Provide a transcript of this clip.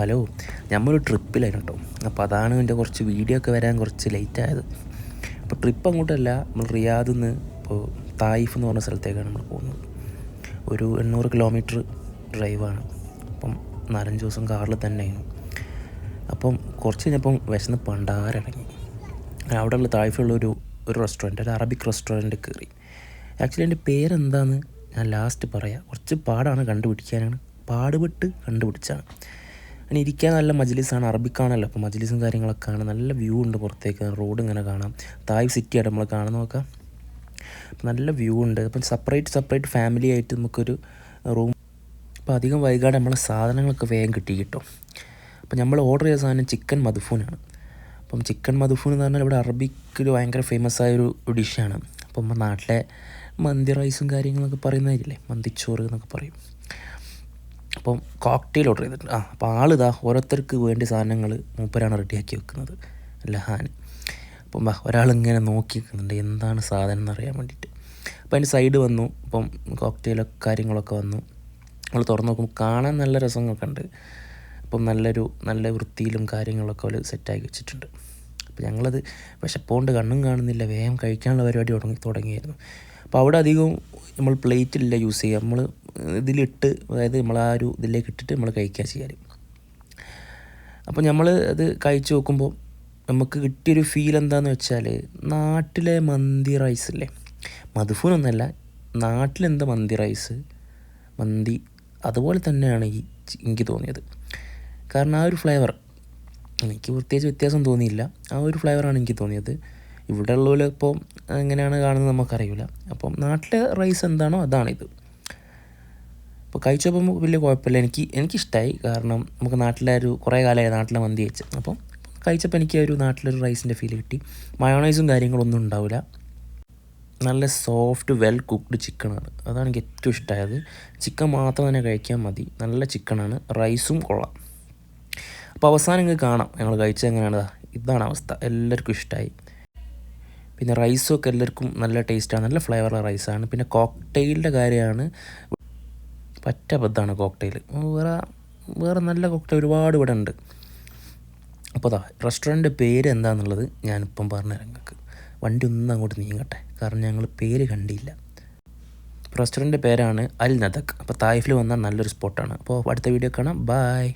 Hello, നമ്മളൊരു ട്രിപ്പിലായിരുന്നു കേട്ടോ. അപ്പോൾ അതാണ് എൻ്റെ കുറച്ച് വീഡിയോ ഒക്കെ വരാൻ കുറച്ച് ലേറ്റ് ആയത്. അപ്പോൾ ട്രിപ്പ് അങ്ങോട്ടല്ല, നമ്മൾ റിയാദിൽ നിന്ന് ഇപ്പോൾ തായിഫ് എന്ന് പറഞ്ഞ സ്ഥലത്തേക്കാണ് നമ്മൾ പോകുന്നത്. ഒരു 800 കിലോമീറ്റർ ഡ്രൈവാണ്. അപ്പം 4-5 ദിവസം കാറിൽ തന്നെയായിരുന്നു. അപ്പം കുറച്ച് കഴിഞ്ഞപ്പം വിശന്ന് പണ്ടാരടങ്ങി. അവിടെയുള്ള തായിഫുള്ളൊരു റെസ്റ്റോറൻറ്റ്, ഒരു അറബിക് റെസ്റ്റോറൻറ്റ് കയറി. ആക്ച്വലി എൻ്റെ പേരെന്താണെന്ന് ഞാൻ ലാസ്റ്റ് പറയാം. കുറച്ച് പാടാണ് കണ്ടുപിടിക്കാനാണ്, പാടുപെട്ട് കണ്ടുപിടിച്ചാണ്. അങ്ങനെ ഇരിക്കാൻ നല്ല മജ്ലിസാണ്, അറബിക്കാണല്ലോ, അപ്പോൾ മജ്ലിസും കാര്യങ്ങളൊക്കെയാണ്. നല്ല വ്യൂ ഉണ്ട്, പുറത്തേക്ക് റോഡ് ഇങ്ങനെ കാണാം. തായ് സിറ്റിയാണ് നമ്മൾ കാണുന്ന നോക്കാം. നല്ല വ്യൂ ഉണ്ട്. അപ്പം സെപ്പറേറ്റ് ഫാമിലി ആയിട്ട് നമുക്കൊരു റൂം. അപ്പോൾ അധികം വൈകാതെ നമ്മളെ സാധനങ്ങളൊക്കെ വേഗം കിട്ടും. അപ്പോൾ നമ്മൾ ഓർഡർ ചെയ്ത സാധനം ചിക്കൻ മധുഫൂനാണ്. അപ്പം ചിക്കൻ മധുഫൂൻ എന്ന് പറഞ്ഞാൽ ഇവിടെ അറബിക്കിൽ ഭയങ്കര ഫേമസ് ആയൊരു ഡിഷാണ്. അപ്പം നമ്മുടെ നാട്ടിലെ മന്തി റൈസും കാര്യങ്ങളൊക്കെ പറയുന്നതില്ലേ, മന്തിച്ചോറ് എന്നൊക്കെ പറയും. അപ്പം കോക്ടെയിൽ ഓർഡർ ചെയ്തിട്ടുണ്ട്. അപ്പോൾ ആളിതാ ഓരോരുത്തർക്ക് വേണ്ടി സാധനങ്ങൾ മൂപ്പരാണ് റെഡിയാക്കി വെക്കുന്നത്, ലഹാൻ. അപ്പം ഒരാളിങ്ങനെ നോക്കി വെക്കുന്നുണ്ട് എന്താണ് സാധനം എന്നറിയാൻ വേണ്ടിയിട്ട്. അപ്പോൾ അതിൻ്റെ സൈഡ് വന്നു. അപ്പം കോക്ടെയിലൊക്കെ കാര്യങ്ങളൊക്കെ വന്നു. നമ്മൾ തുറന്ന് നോക്കുമ്പോൾ കാണാൻ നല്ല രസങ്ങളൊക്കെ ഉണ്ട്. അപ്പം നല്ല വൃത്തിയിലും കാര്യങ്ങളൊക്കെ അവർ സെറ്റാക്കി വെച്ചിട്ടുണ്ട്. അപ്പോൾ ഞങ്ങളത് വിശപ്പോണ്ട് കണ്ണും കാണുന്നില്ല, വേഗം കഴിക്കാനുള്ള പരിപാടി തുടങ്ങിയായിരുന്നു. അപ്പോൾ അവിടെ അധികവും നമ്മൾ പ്ലേറ്റില്ല യൂസ് ചെയ്യുക, നമ്മൾ ഇതിലിട്ട്, അതായത് നമ്മൾ ആ ഒരു ഇതിലേക്ക് ഇട്ടിട്ട് നമ്മൾ കഴിക്കുക ചെയ്യാറ്. അപ്പോൾ നമ്മൾ അത് കഴിച്ച് നോക്കുമ്പോൾ നമുക്ക് കിട്ടിയൊരു ഫീൽ എന്താണെന്ന് വെച്ചാൽ, നാട്ടിലെ മന്തി റൈസ് ഇല്ലേ, മധുഫൂനൊന്നല്ല, നാട്ടിലെന്താ മന്തി റൈസ്, മന്തി അതുപോലെ തന്നെയാണ് എനിക്ക് തോന്നിയത്. കാരണം ആ ഒരു ഫ്ലേവർ എനിക്ക് പ്രത്യേകിച്ച് വ്യത്യാസം തോന്നിയില്ല. ആ ഒരു ഫ്ലേവറാണ് എനിക്ക് തോന്നിയത്. ഇവിടെ ഉള്ളവർ ഇപ്പോൾ എങ്ങനെയാണ് കാണുന്നത് നമുക്കറിയില്ല. അപ്പം നാട്ടിലെ റൈസ് എന്താണോ അതാണിത്. അപ്പോൾ കഴിച്ചപ്പോൾ വലിയ കുഴപ്പമില്ല, എനിക്കിഷ്ടമായി. കാരണം നമുക്ക് നാട്ടിലെ കുറേ കാലമായി നാട്ടിലെ മന്തി കഴിച്ച്. അപ്പം കഴിച്ചപ്പോൾ എനിക്ക് ഒരു നാട്ടിലൊരു റൈസിൻ്റെ ഫീൽ കിട്ടി. മയോണൈസും കാര്യങ്ങളൊന്നും ഉണ്ടാവില്ല. നല്ല സോഫ്റ്റ് വെൽ കുക്ക്ഡ് ചിക്കനാണ്, അതാണ് എനിക്ക് ഏറ്റവും ഇഷ്ടമായത്. ചിക്കൻ മാത്രം തന്നെ കഴിക്കാൻ മതി, നല്ല ചിക്കനാണ്. റൈസും കൊള്ളാം. അപ്പോൾ അവസാനം നിങ്ങൾക്ക് കാണാം ഞങ്ങൾ കഴിച്ചത് എങ്ങനെയാണ്. ഇതാണ് അവസ്ഥ, എല്ലാവർക്കും ഇഷ്ടമായി. പിന്നെ റൈസും ഒക്കെ എല്ലാവർക്കും നല്ല ടേസ്റ്റാണ്, നല്ല ഫ്ലേവറുള്ള റൈസാണ്. പിന്നെ കോക്ടെയിലിൻ്റെ കാര്യമാണ് പറ്റബദ്ധാണ് കോക്ടെയിൽ. വേറെ നല്ല കോക്ടെയിൽ ഒരുപാട് ഇവിടെ ഉണ്ട്. അപ്പോൾ റെസ്റ്റോറൻറ്റിൻ്റെ പേര് എന്താണെന്നുള്ളത് ഞാനിപ്പം പറഞ്ഞുതരാം നിങ്ങൾക്ക്. വണ്ടി ഒന്നും അങ്ങോട്ട് നീങ്ങട്ടെ, കാരണം ഞങ്ങൾ പേര് കണ്ടില്ല. റെസ്റ്റോറൻറ്റിൻ്റെ പേരാണ് അൽ നദക്. അപ്പോൾ തായിഫിൽ വന്നാൽ നല്ലൊരു സ്പോട്ടാണ്. അപ്പോൾ അടുത്ത വീഡിയോ കാണാം. ബൈ.